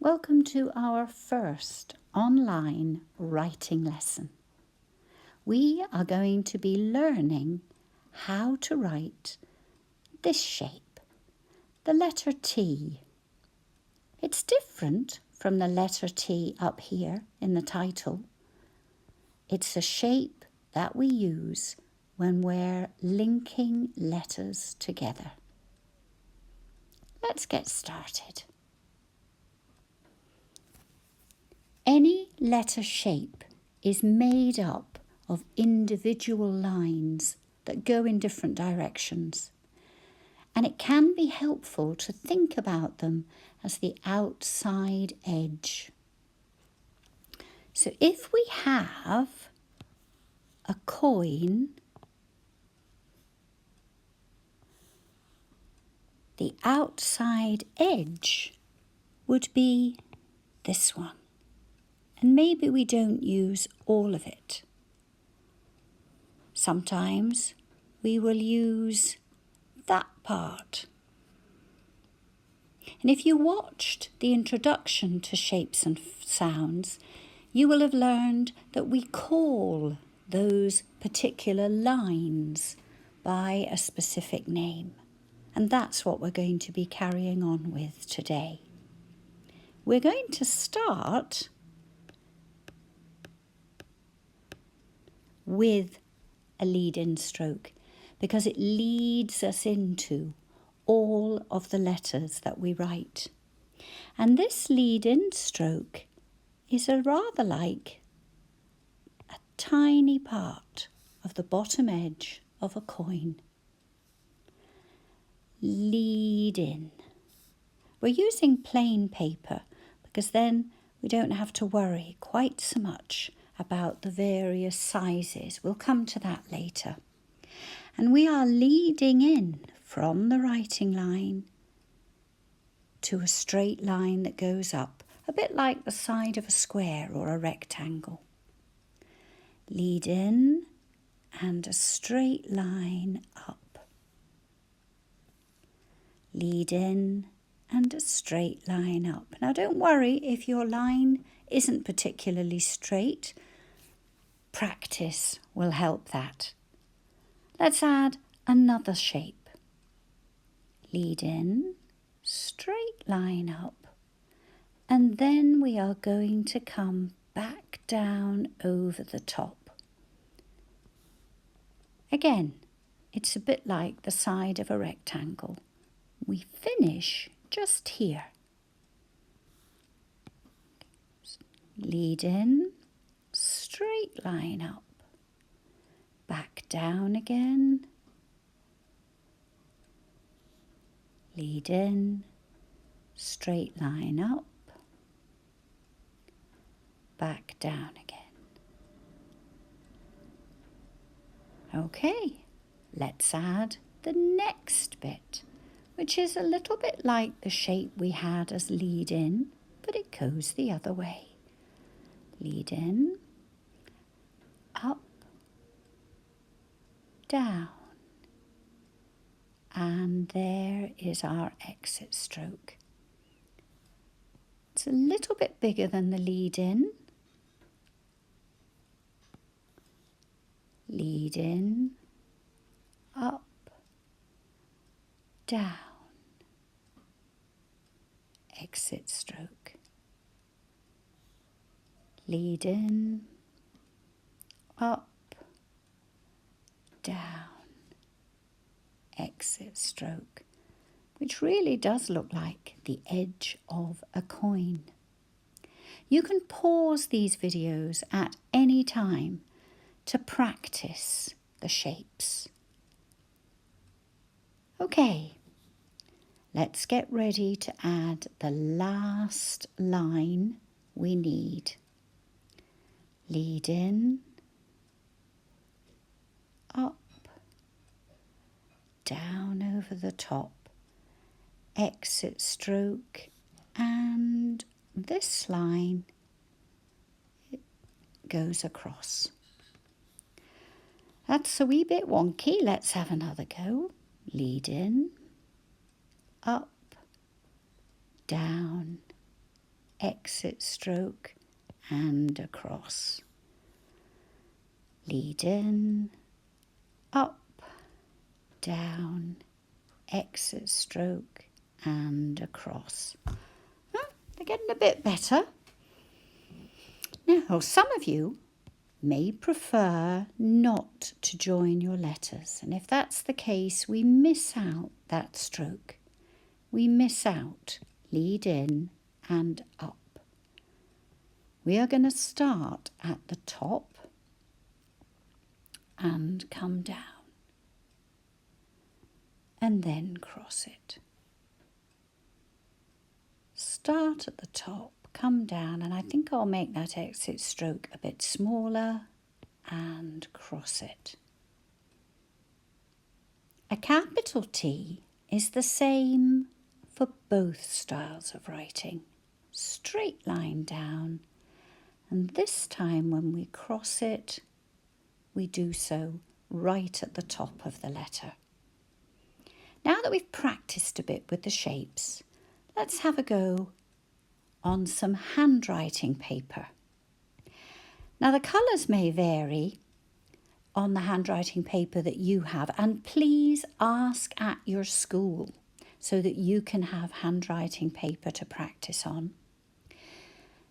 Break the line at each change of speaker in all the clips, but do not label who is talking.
Welcome to our first online writing lesson. We are going to be learning how to write this shape, the letter T. It's different from the letter T up here in the title. It's a shape that we use when we're linking letters together. Let's get started. Any letter shape is made up of individual lines that go in different directions, and it can be helpful to think about them as the outside edge. So if we have a coin, the outside edge would be this one. And maybe we don't use all of it. Sometimes we will use that part. And if you watched the introduction to Shapes and Sounds, you will have learned that we call those particular lines by a specific name. And that's what we're going to be carrying on with today. We're going to start with a lead-in stroke because it leads us into all of the letters that we write. And this lead-in stroke is rather like a tiny part of the bottom edge of a coin. Lead in. We're using plain paper because then we don't have to worry quite so much about the various sizes. We'll come to that later. And we are leading in from the writing line to a straight line that goes up, a bit like the side of a square or a rectangle. Lead in and a straight line up. Lead in and a straight line up. Now don't worry if your line isn't particularly straight. Practice will help that. Let's add another shape. Lead in, straight line up, and then we are going to come back down over the top. Again, it's a bit like the side of a rectangle. We finish just here. Lead in, straight line up, back down again, lead in, straight line up, back down again. Okay, let's add the next bit, which is a little bit like the shape we had as lead in, but it goes the other way. Lead in, up, down, and there is our exit stroke. It's a little bit bigger than the lead in. Lead in, up, down, exit stroke. Lead in, up, down, exit stroke, which really does look like the edge of a coin. You can pause these videos at any time to practice the shapes. Okay, let's get ready to add the last line we need. Lead in, up, down over the top, exit stroke, and this line goes across. That's a wee bit wonky. Let's have another go. Lead in, up, down, exit stroke and across. Lead in, up, down, exit stroke and across. They're getting a bit better. Now, some of you may prefer not to join your letters, and if that's the case, we miss out that stroke. We miss out lead in and up. We are going to start at the top and come down, and then cross it. Start at the top, come down, and I think I'll make that exit stroke a bit smaller and cross it. A capital T is the same for both styles of writing. Straight line down, and this time when we cross it, we do so right at the top of the letter. Now that we've practiced a bit with the shapes, let's have a go on some handwriting paper. Now the colours may vary on the handwriting paper that you have, and please ask at your school so that you can have handwriting paper to practice on.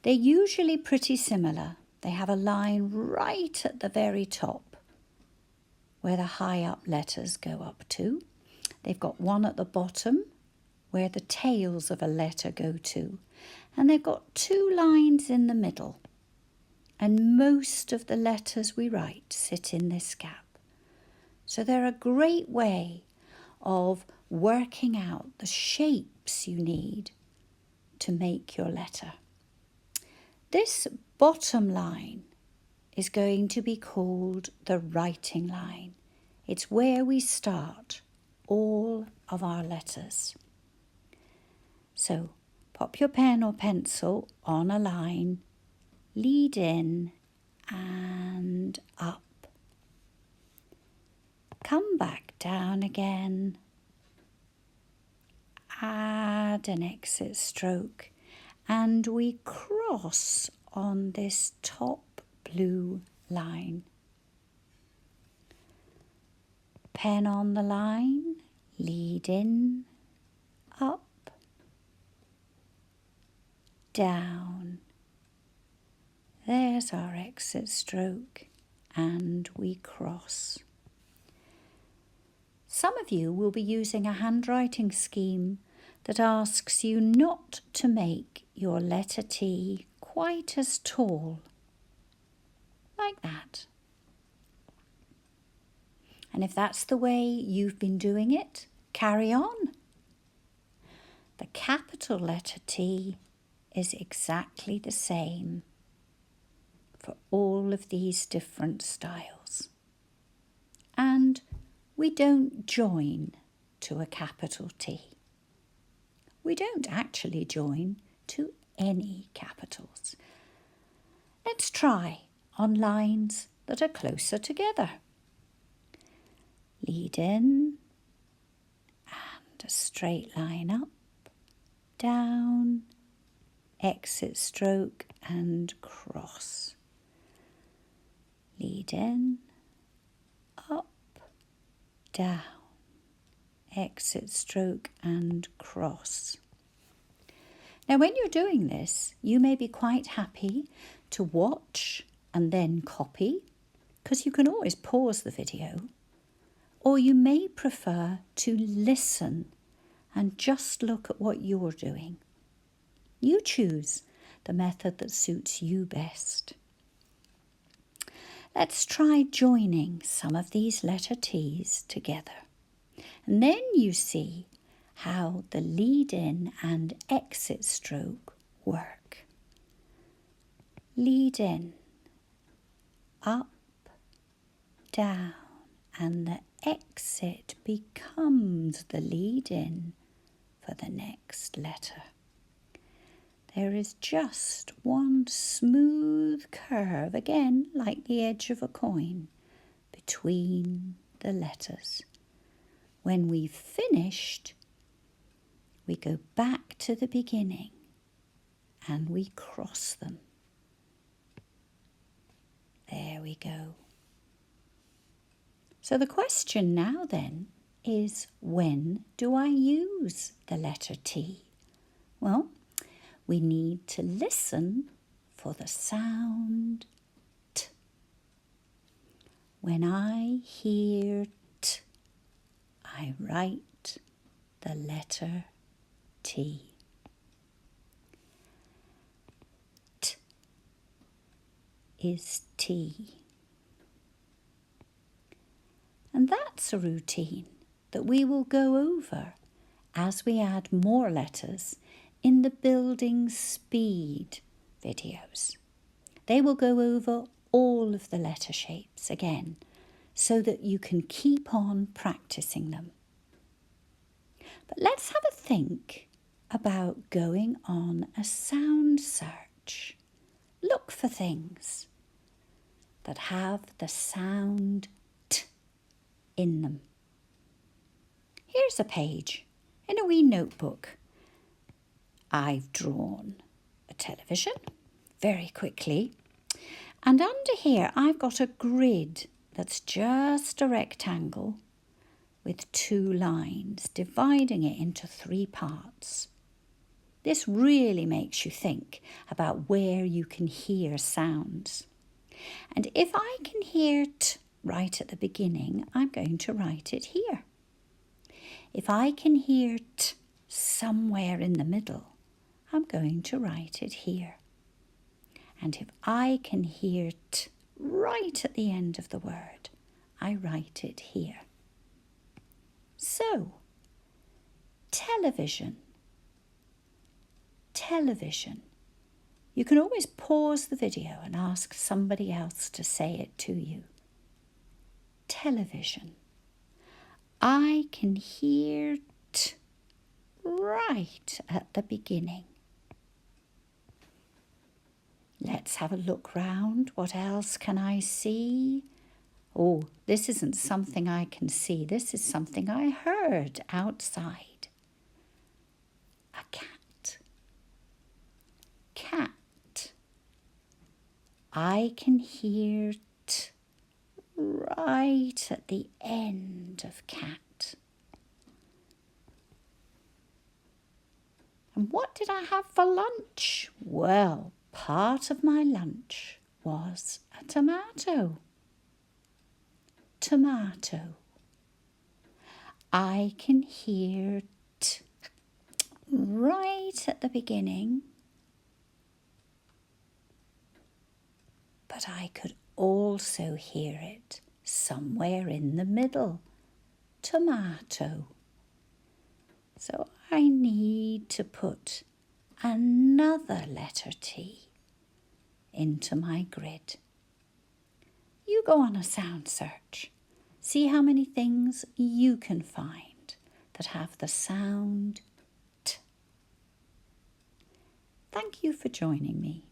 They're usually pretty similar. They have a line right at the very top where the high up letters go up to. They've got one at the bottom where the tails of a letter go to, and they've got two lines in the middle. And most of the letters we write sit in this gap. So they're a great way of working out the shapes you need to make your letter. This bottom line is going to be called the writing line. It's where we start all of our letters. So pop your pen or pencil on a line, lead in and up. Come back down again, add an exit stroke, and we cross on this top blue line. Pen on the line, lead in, up, down. There's our exit stroke, and we cross. Some of you will be using a handwriting scheme that asks you not to make your letter T quite as tall, like that. And if that's the way you've been doing it, carry on. The capital letter T is exactly the same for all of these different styles. And we don't join to a capital T. We don't actually join to any capitals. Let's try on lines that are closer together. Lead in and a straight line up, down, exit stroke and cross. Lead in, up, down, exit stroke and cross. Now when you're doing this, you may be quite happy to watch and then copy, because you can always pause the video, or you may prefer to listen and just look at what you're doing. You choose the method that suits you best. Let's try joining some of these letter T's together. And then you see how the lead in and exit stroke work. Lead in, up, down, and the exit becomes the lead in for the next letter. There is just one smooth curve, again like the edge of a coin, between the letters. When we've finished, we go back to the beginning and we cross them. There we go. So the question now then is, when do I use the letter T? Well, we need to listen for the sound T. When I hear T, I write the letter T. T is T. And that's a routine that we will go over as we add more letters in the building speed videos. They will go over all of the letter shapes again so that you can keep on practicing them. But let's have a think about going on a sound search. Look for things that have the sound T in them. Here's a page in a wee notebook. I've drawn a television very quickly, and under here I've got a grid that's just a rectangle with 2 lines dividing it into 3 parts. This really makes you think about where you can hear sounds. And if I can hear T right at the beginning, I'm going to write it here. If I can hear T somewhere in the middle, I'm going to write it here. And if I can hear T right at the end of the word, I write it here. So, television. Television. You can always pause the video and ask somebody else to say it to you. Television. I can hear T right at the beginning. Let's have a look round. What else can I see? Oh, this isn't something I can see. This is something I heard outside. A cat. Cat. I can hear T right at the end of cat. And what did I have for lunch? Well, part of my lunch was a tomato. Tomato. I can hear T right at the beginning, but I could also hear it somewhere in the middle. Tomato. So I need to put another letter T into my grid. You go on a sound search. See how many things you can find that have the sound T. Thank you for joining me.